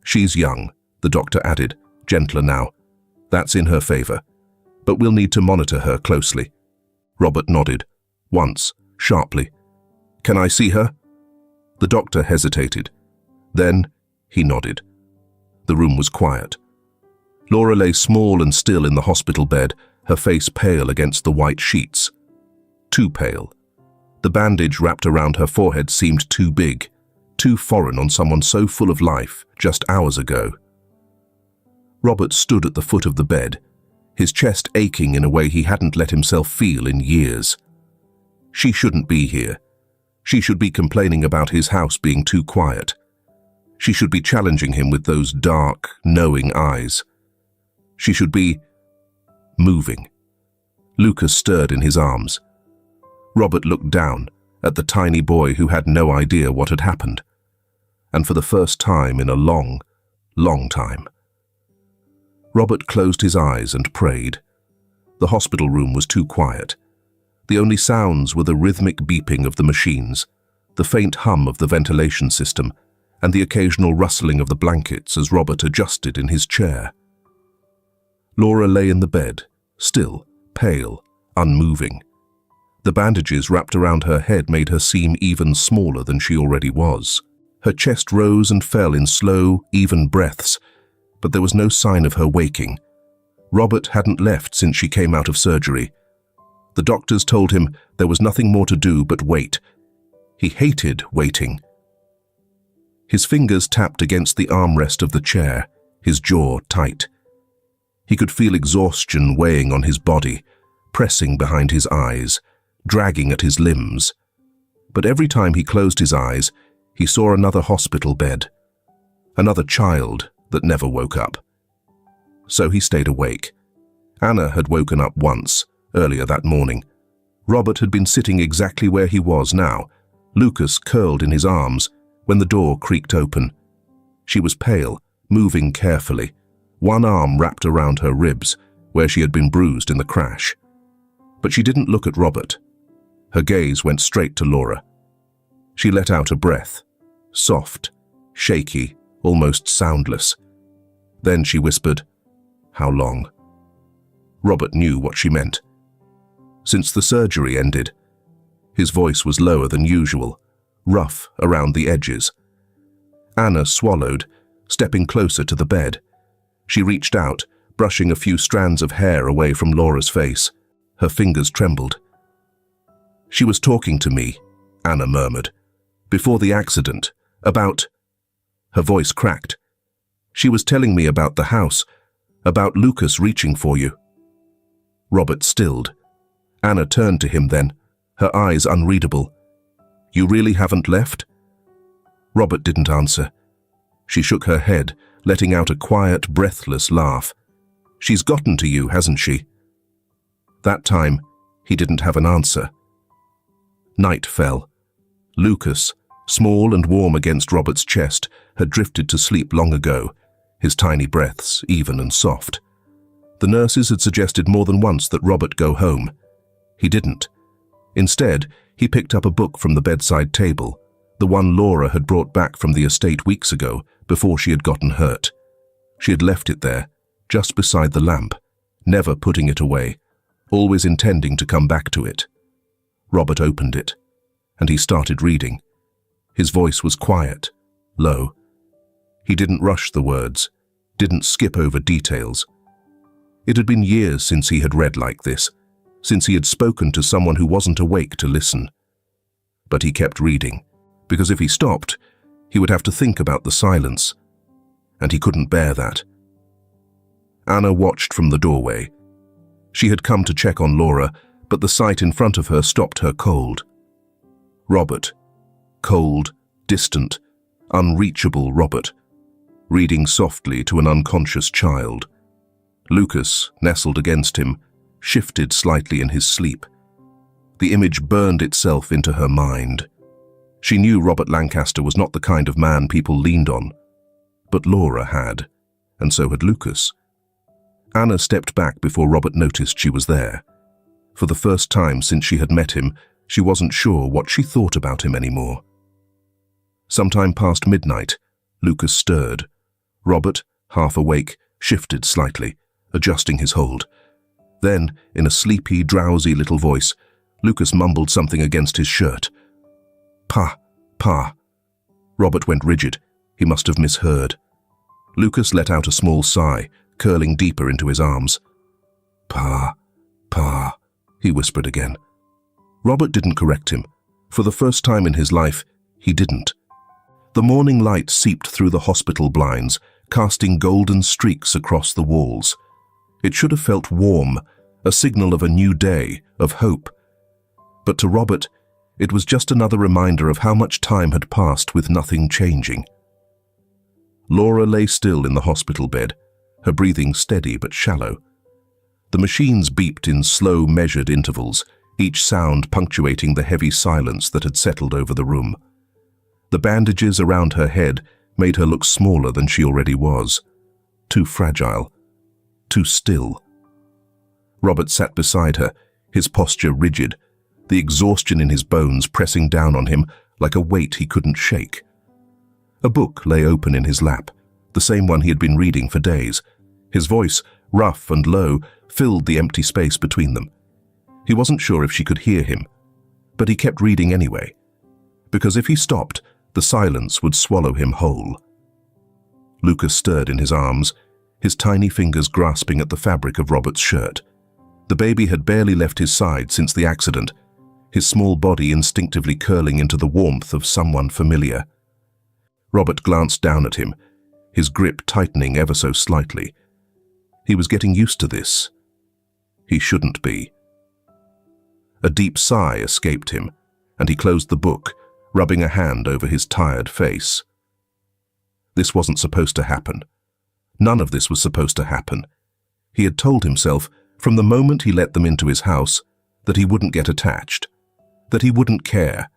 She's young, the doctor added, gentler now. That's in her favor. But we'll need to monitor her closely. Robert nodded, once, sharply. Can I see her? The doctor hesitated. Then he nodded. The room was quiet. Laura lay small and still in the hospital bed, her face pale against the white sheets. Too pale. The bandage wrapped around her forehead seemed too big, too foreign on someone so full of life just hours ago. Robert stood at the foot of the bed, his chest aching in a way he hadn't let himself feel in years. She shouldn't be here. She should be complaining about his house being too quiet. She should be challenging him with those dark, knowing eyes. She should be moving. Lucas stirred in his arms. Robert looked down at the tiny boy who had no idea what had happened. And for the first time in a long, long time. Robert closed his eyes and prayed. The hospital room was too quiet. The only sounds were the rhythmic beeping of the machines, the faint hum of the ventilation system, and the occasional rustling of the blankets as Robert adjusted in his chair. Laura lay in the bed, still, pale, unmoving. The bandages wrapped around her head made her seem even smaller than she already was. Her chest rose and fell in slow, even breaths, but there was no sign of her waking. Robert hadn't left since she came out of surgery. The doctors told him there was nothing more to do but wait. He hated waiting. His fingers tapped against the armrest of the chair, his jaw tight. He could feel exhaustion weighing on his body, pressing behind his eyes, dragging at his limbs. But every time he closed his eyes, he saw another hospital bed, another child that never woke up. So he stayed awake. Anna had woken up once, earlier that morning. Robert had been sitting exactly where he was now, Lucas curled in his arms, when the door creaked open. She was pale, moving carefully, one arm wrapped around her ribs, where she had been bruised in the crash. But she didn't look at Robert. Her gaze went straight to Laura. She let out a breath, soft, shaky, almost soundless. Then she whispered, "How long?" Robert knew what she meant. Since the surgery ended. His voice was lower than usual, rough around the edges. Anna swallowed, stepping closer to the bed. She reached out, brushing a few strands of hair away from Laura's face. Her fingers trembled. "She was talking to me," Anna murmured. "Before the accident, about..." Her voice cracked. "She was telling me about the house, about Lucas reaching for you." Robert stilled. Anna turned to him then, her eyes unreadable. "You really haven't left?" Robert didn't answer. She shook her head, letting out a quiet, breathless laugh. "She's gotten to you, hasn't she?" That time, he didn't have an answer. Night fell. Lucas, small and warm against Robert's chest, had drifted to sleep long ago, his tiny breaths even and soft. The nurses had suggested more than once that Robert go home. He didn't. Instead, he picked up a book from the bedside table, the one Laura had brought back from the estate weeks ago, before she had gotten hurt. She had left it there, just beside the lamp, never putting it away, always intending to come back to it. Robert opened it, and he started reading. His voice was quiet, low. He didn't rush the words, didn't skip over details. It had been years since he had read like this, since he had spoken to someone who wasn't awake to listen. But he kept reading, because if he stopped, he would have to think about the silence, and he couldn't bear that. Anna watched from the doorway. She had come to check on Laura, but the sight in front of her stopped her cold. Robert, cold, distant, unreachable Robert, reading softly to an unconscious child. Lucas, nestled against him, shifted slightly in his sleep. The image burned itself into her mind. She knew Robert Lancaster was not the kind of man people leaned on, but Laura had. and so had Lucas. Anna stepped back before Robert noticed she was there. For the first time since she had met him, she wasn't sure what she thought about him anymore. Sometime past midnight, Lucas stirred. Robert, half awake, shifted slightly, adjusting his hold. Then, in a sleepy, drowsy little voice, Lucas mumbled something against his shirt. "Pa, Pa." Robert went rigid. He must have misheard. Lucas let out a small sigh, curling deeper into his arms. "Pa, Pa," he whispered again. Robert didn't correct him. For the first time in his life, he didn't. The morning light seeped through the hospital blinds, casting golden streaks across the walls. It should have felt warm, a signal of a new day, of hope. But to Robert, it was just another reminder of how much time had passed with nothing changing. Laura lay still in the hospital bed, her breathing steady but shallow. The machines beeped in slow, measured intervals, each sound punctuating the heavy silence that had settled over the room. The bandages around her head made her look smaller than she already was. Too fragile. Too still. Robert sat beside her, his posture rigid, the exhaustion in his bones pressing down on him like a weight he couldn't shake. A book lay open in his lap, the same one he had been reading for days. His voice, rough and low, filled the empty space between them. He wasn't sure if she could hear him, but he kept reading anyway, because if he stopped, the silence would swallow him whole. Lucas stirred in his arms, his tiny fingers grasping at the fabric of Robert's shirt. The baby had barely left his side since the accident, his small body instinctively curling into the warmth of someone familiar. Robert glanced down at him, his grip tightening ever so slightly. He was getting used to this. He shouldn't be. A deep sigh escaped him, and he closed the book, rubbing a hand over his tired face. This wasn't supposed to happen. None of this was supposed to happen. He had told himself, from the moment he let them into his house, that he wouldn't get attached, that he wouldn't care,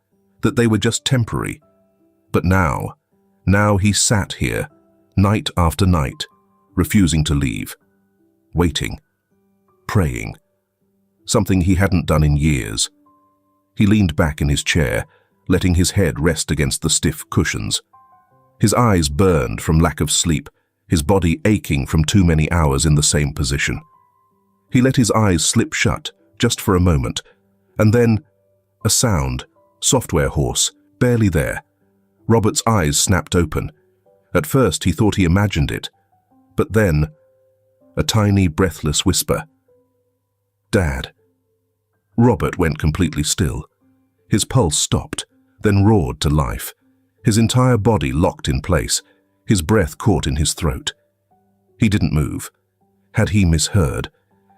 that they were just temporary. But now he sat here, night after night, refusing to leave, waiting, praying, something he hadn't done in years. He leaned back in his chair, letting his head rest against the stiff cushions. His eyes burned from lack of sleep, his body aching from too many hours in the same position. He let his eyes slip shut, just for a moment, and then a sound, software hoarse, barely there. Robert's eyes snapped open. At first he thought he imagined it, but then a tiny, breathless whisper. "Dad." Robert went completely still. His pulse stopped, then roared to life. His entire body locked in place, his breath caught in his throat. He didn't move. Had he misheard?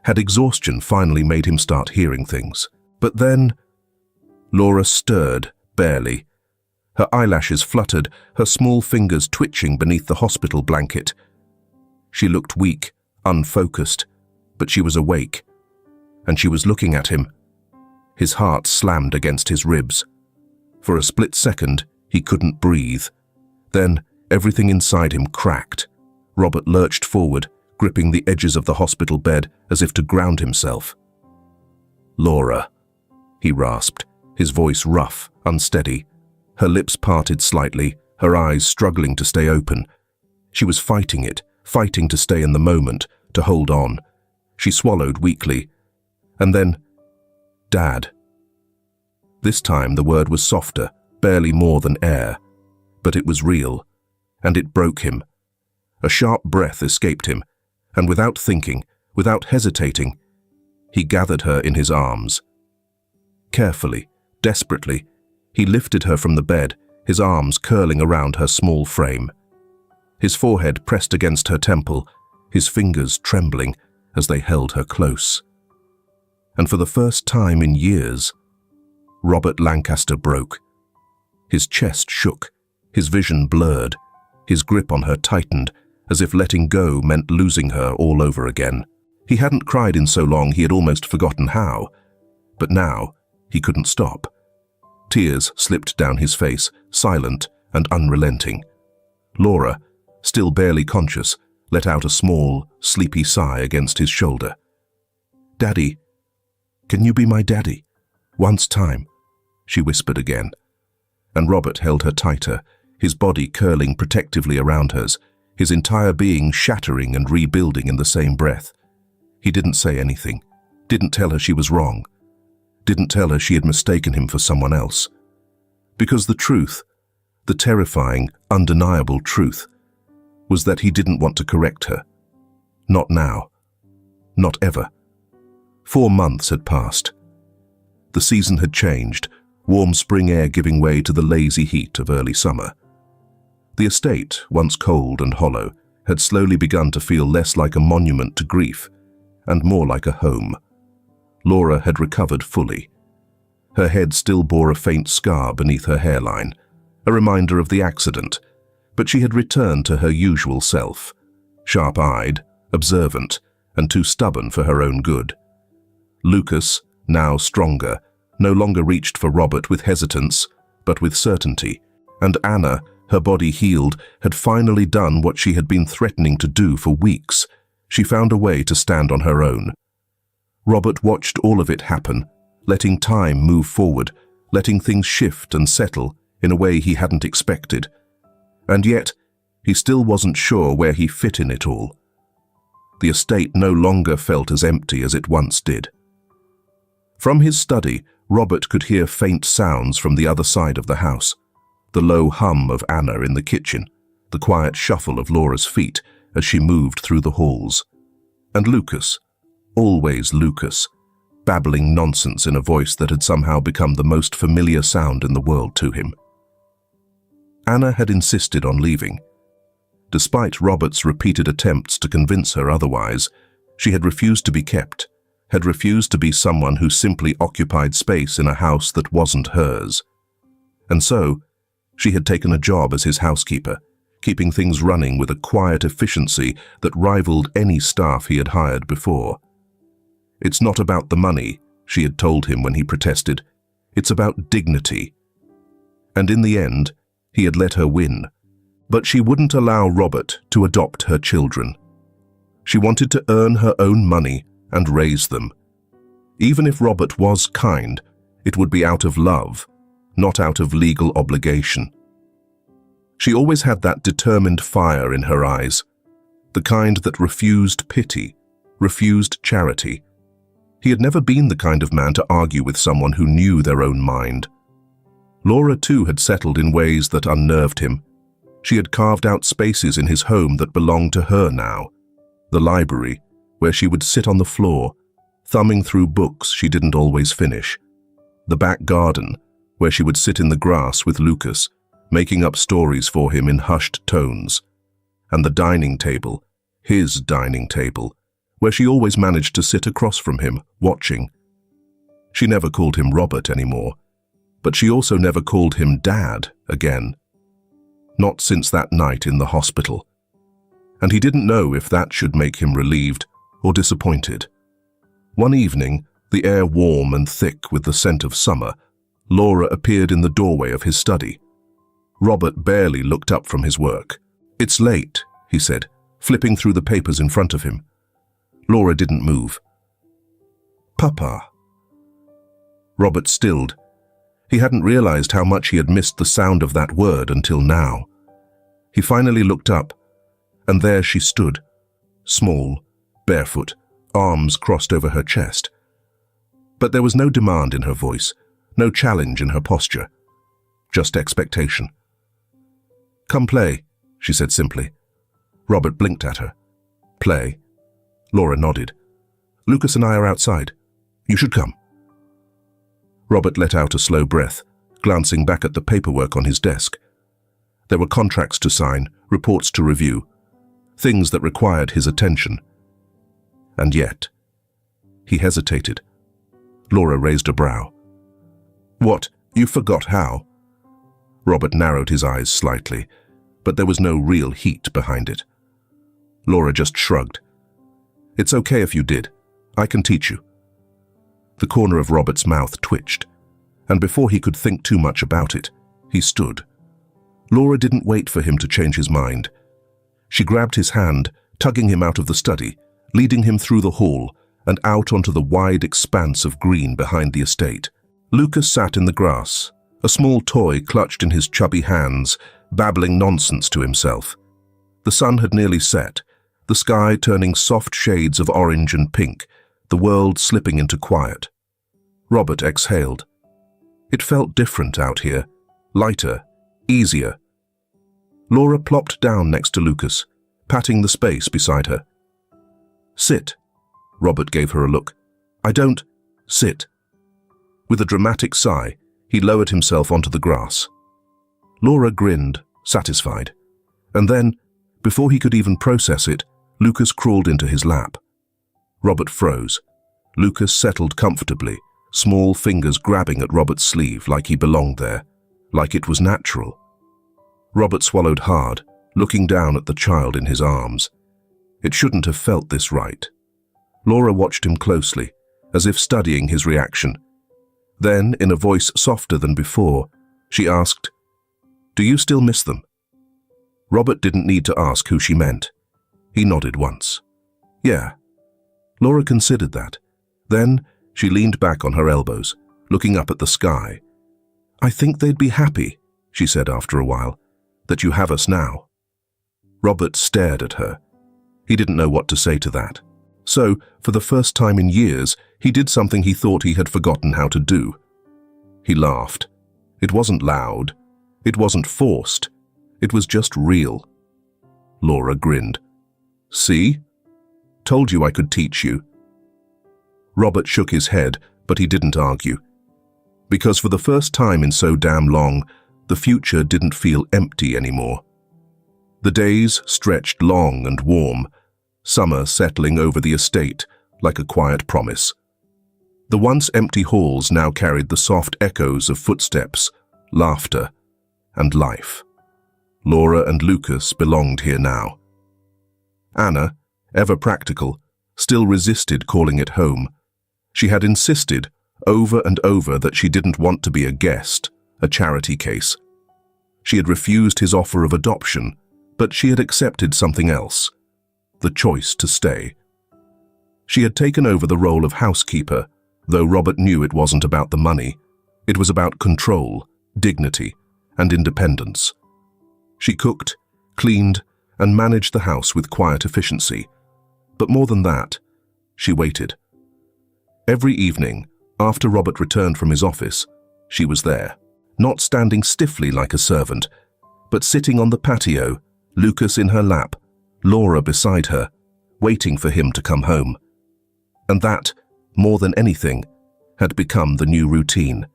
Had exhaustion finally made him start hearing things? But then Laura stirred, barely. Her eyelashes fluttered, her small fingers twitching beneath the hospital blanket. She looked weak, unfocused, but she was awake, and she was looking at him. His heart slammed against his ribs. For a split second, he couldn't breathe. Then, everything inside him cracked. Robert lurched forward, gripping the edges of the hospital bed as if to ground himself. "Laura," he rasped, his voice rough, unsteady. Her lips parted slightly, her eyes struggling to stay open. She was fighting it, fighting to stay in the moment, to hold on. She swallowed weakly. And then, "Dad." This time the word was softer, barely more than air. But it was real, and it broke him. A sharp breath escaped him, and without thinking, without hesitating, he gathered her in his arms. Carefully, desperately, he lifted her from the bed, his arms curling around her small frame. His forehead pressed against her temple, his fingers trembling as they held her close. And for the first time in years, Robert Lancaster broke. His chest shook, his vision blurred, his grip on her tightened, as if letting go meant losing her all over again. He hadn't cried in so long he had almost forgotten how, but now he couldn't stop. Tears slipped down his face, silent and unrelenting. Laura, still barely conscious, let out a small, sleepy sigh against his shoulder. "Daddy, can you be my daddy? Once time," she whispered again. And Robert held her tighter, his body curling protectively around hers, his entire being shattering and rebuilding in the same breath. He didn't say anything, didn't tell her she was wrong, didn't tell her she had mistaken him for someone else. Because the truth, the terrifying, undeniable truth, was that he didn't want to correct her. Not now. Not ever. 4 months had passed. The season had changed, warm spring air giving way to the lazy heat of early summer. The estate, once cold and hollow, had slowly begun to feel less like a monument to grief and more like a home. Laura had recovered fully. Her head still bore a faint scar beneath her hairline, a reminder of the accident, but she had returned to her usual self, sharp-eyed, observant, and too stubborn for her own good. Lucas, now stronger, no longer reached for Robert with hesitance, but with certainty, and Anna, her body healed, had finally done what she had been threatening to do for weeks. She found a way to stand on her own. Robert watched all of it happen, letting time move forward, letting things shift and settle in a way he hadn't expected. And yet, he still wasn't sure where he fit in it all. The estate no longer felt as empty as it once did. From his study, Robert could hear faint sounds from the other side of the house. The low hum of Anna in the kitchen, the quiet shuffle of Laura's feet as she moved through the halls. And Lucas, always Lucas, babbling nonsense in a voice that had somehow become the most familiar sound in the world to him. Anna had insisted on leaving. Despite Robert's repeated attempts to convince her otherwise, she had refused to be kept, had refused to be someone who simply occupied space in a house that wasn't hers. And so, she had taken a job as his housekeeper, keeping things running with a quiet efficiency that rivaled any staff he had hired before. "It's not about the money," she had told him when he protested. "It's about dignity." And in the end, he had let her win. But she wouldn't allow Robert to adopt her children. She wanted to earn her own money and raise them. Even if Robert was kind, it would be out of love, not out of legal obligation. She always had that determined fire in her eyes, the kind that refused pity, refused charity. He had never been the kind of man to argue with someone who knew their own mind. Laura too had settled in ways that unnerved him. She had carved out spaces in his home that belonged to her now. The library, where she would sit on the floor, thumbing through books she didn't always finish. The back garden, where she would sit in the grass with Lucas, making up stories for him in hushed tones. And the dining table, his dining table, where she always managed to sit across from him, watching. She never called him Robert anymore, but she also never called him Dad again. Not since that night in the hospital. And he didn't know if that should make him relieved or disappointed. One evening, the air warm and thick with the scent of summer, Laura appeared in the doorway of his study. Robert barely looked up from his work. "It's late," he said, flipping through the papers in front of him. Laura didn't move. "Papa." Robert stilled. He hadn't realized how much he had missed the sound of that word until now. He finally looked up, and there she stood, small, barefoot, arms crossed over her chest. But there was no demand in her voice, no challenge in her posture, just expectation. "Come play," she said simply. Robert blinked at her. "Play?" Laura nodded. "Lucas and I are outside. You should come." Robert let out a slow breath, glancing back at the paperwork on his desk. There were contracts to sign, reports to review, things that required his attention. And yet, he hesitated. Laura raised a brow. "What, you forgot how?" Robert narrowed his eyes slightly, but there was no real heat behind it. Laura just shrugged. "It's okay if you did. I can teach you." The corner of Robert's mouth twitched, and before he could think too much about it, he stood. Laura didn't wait for him to change his mind. She grabbed his hand, tugging him out of the study, leading him through the hall and out onto the wide expanse of green behind the estate. Lucas sat in the grass, a small toy clutched in his chubby hands, babbling nonsense to himself. The sun had nearly set, the sky turning soft shades of orange and pink, the world slipping into quiet. Robert exhaled. It felt different out here, lighter, easier. Laura plopped down next to Lucas, patting the space beside her. "Sit." Robert gave her a look. "I don't." "Sit." With a dramatic sigh, he lowered himself onto the grass. Laura grinned, satisfied. And then, before he could even process it, Lucas crawled into his lap. Robert froze. Lucas settled comfortably, small fingers grabbing at Robert's sleeve like he belonged there, like it was natural. Robert swallowed hard, looking down at the child in his arms. It shouldn't have felt this right. Laura watched him closely, as if studying his reaction. Then, in a voice softer than before, she asked, "Do you still miss them?" Robert didn't need to ask who she meant. He nodded once. "Yeah." Laura considered that. Then, she leaned back on her elbows, looking up at the sky. "I think they'd be happy," she said after a while, "that you have us now." Robert stared at her. He didn't know what to say to that. So, for the first time in years, he did something he thought he had forgotten how to do. He laughed. It wasn't loud. It wasn't forced. It was just real. Laura grinned. "See? Told you I could teach you." Robert shook his head, but he didn't argue. Because for the first time in so damn long, the future didn't feel empty anymore. The days stretched long and warm, summer settling over the estate like a quiet promise. The once empty halls now carried the soft echoes of footsteps, laughter, and life. Laura and Lucas belonged here now. Anna, ever practical, still resisted calling it home. She had insisted, over and over, that she didn't want to be a guest, a charity case. She had refused his offer of adoption, but she had accepted something else, the choice to stay. She had taken over the role of housekeeper, though Robert knew it wasn't about the money. It was about control, dignity, and independence. She cooked, cleaned, and managed the house with quiet efficiency. But more than that, she waited. Every evening, after Robert returned from his office, she was there, not standing stiffly like a servant, but sitting on the patio, Lucas in her lap, Laura beside her, waiting for him to come home. And that, more than anything, had become the new routine.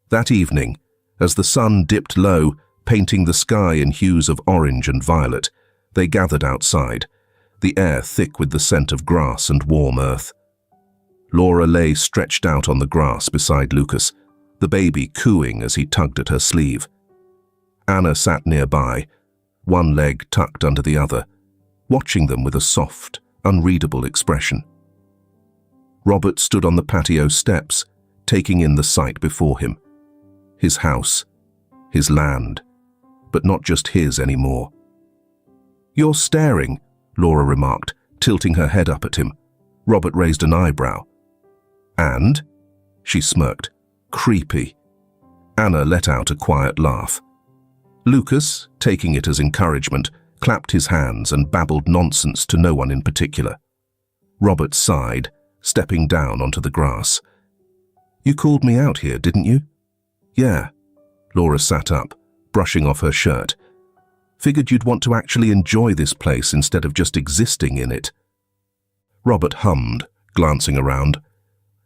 That evening, as the sun dipped low, painting the sky in hues of orange and violet, they gathered outside, the air thick with the scent of grass and warm earth. Laura lay stretched out on the grass beside Lucas, the baby cooing as he tugged at her sleeve. Anna sat nearby, one leg tucked under the other, watching them with a soft, unreadable expression. Robert stood on the patio steps, taking in the sight before him. His house, his land, but not just his anymore. "You're staring," Laura remarked, tilting her head up at him. Robert raised an eyebrow. "And?" She smirked. "Creepy." Anna let out a quiet laugh. Lucas, taking it as encouragement, clapped his hands and babbled nonsense to no one in particular. Robert sighed, stepping down onto the grass. "You called me out here, didn't you?" "Yeah." Laura sat up, brushing off her shirt. "Figured you'd want to actually enjoy this place instead of just existing in it." Robert hummed, glancing around.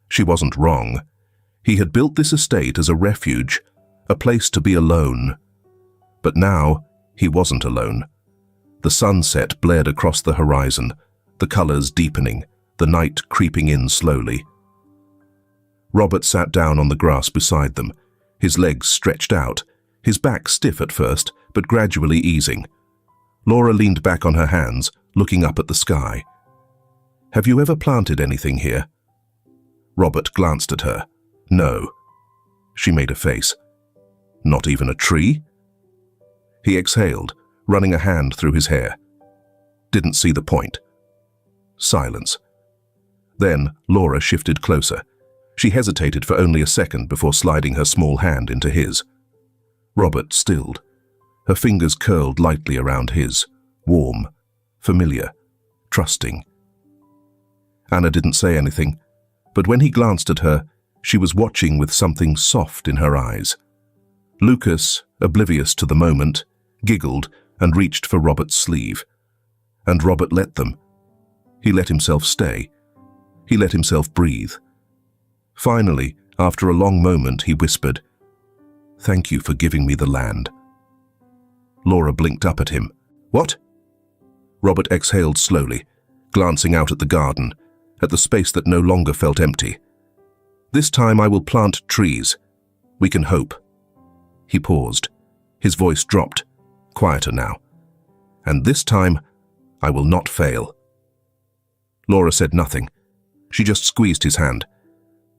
She wasn't wrong. He had built this estate as a refuge, a place to be alone. But now, he wasn't alone. The sunset blared across the horizon, the colors deepening, the night creeping in slowly. Robert sat down on the grass beside them, his legs stretched out, his back stiff at first, but gradually easing. Laura leaned back on her hands, looking up at the sky. "Have you ever planted anything here?" Robert glanced at her. "No." She made a face. "Not even a tree?" He exhaled, running a hand through his hair. Didn't see the point. Silence. Then Laura shifted closer. She hesitated for only a second before sliding her small hand into his. Robert stilled. Her fingers curled lightly around his, warm, familiar, trusting. Anna didn't say anything, but when he glanced at her, she was watching with something soft in her eyes. Lucas, oblivious to the moment, giggled and reached for Robert's sleeve. And Robert let them. He let himself stay. He let himself breathe. Finally, after a long moment, he whispered, "Thank you for giving me the land." Laura blinked up at him. "What?" Robert exhaled slowly, glancing out at the garden, at the space that no longer felt empty. "This time I will plant trees. We can hope." He paused. His voice dropped, quieter now. "And this time, I will not fail." Laura said nothing. She just squeezed his hand.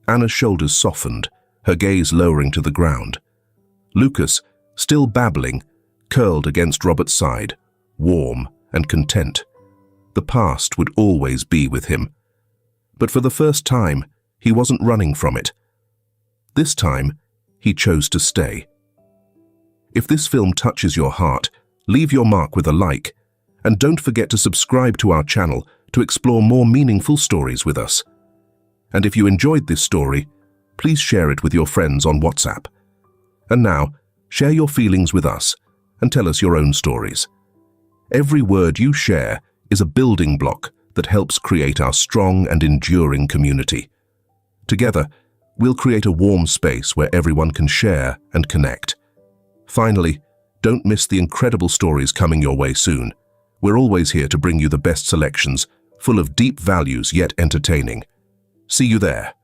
Anna's shoulders softened, her gaze lowering to the ground. Lucas, still babbling, curled against Robert's side, warm and content. The past would always be with him. But for the first time, he wasn't running from it. This time, he chose to stay. If this film touches your heart, leave your mark with a like, and don't forget to subscribe to our channel to explore more meaningful stories with us. And if you enjoyed this story, please share it with your friends on WhatsApp. And now, share your feelings with us and tell us your own stories. Every word you share is a building block that helps create our strong and enduring community. Together, we'll create a warm space where everyone can share and connect. Finally, don't miss the incredible stories coming your way soon. We're always here to bring you the best selections, full of deep values yet entertaining. See you there.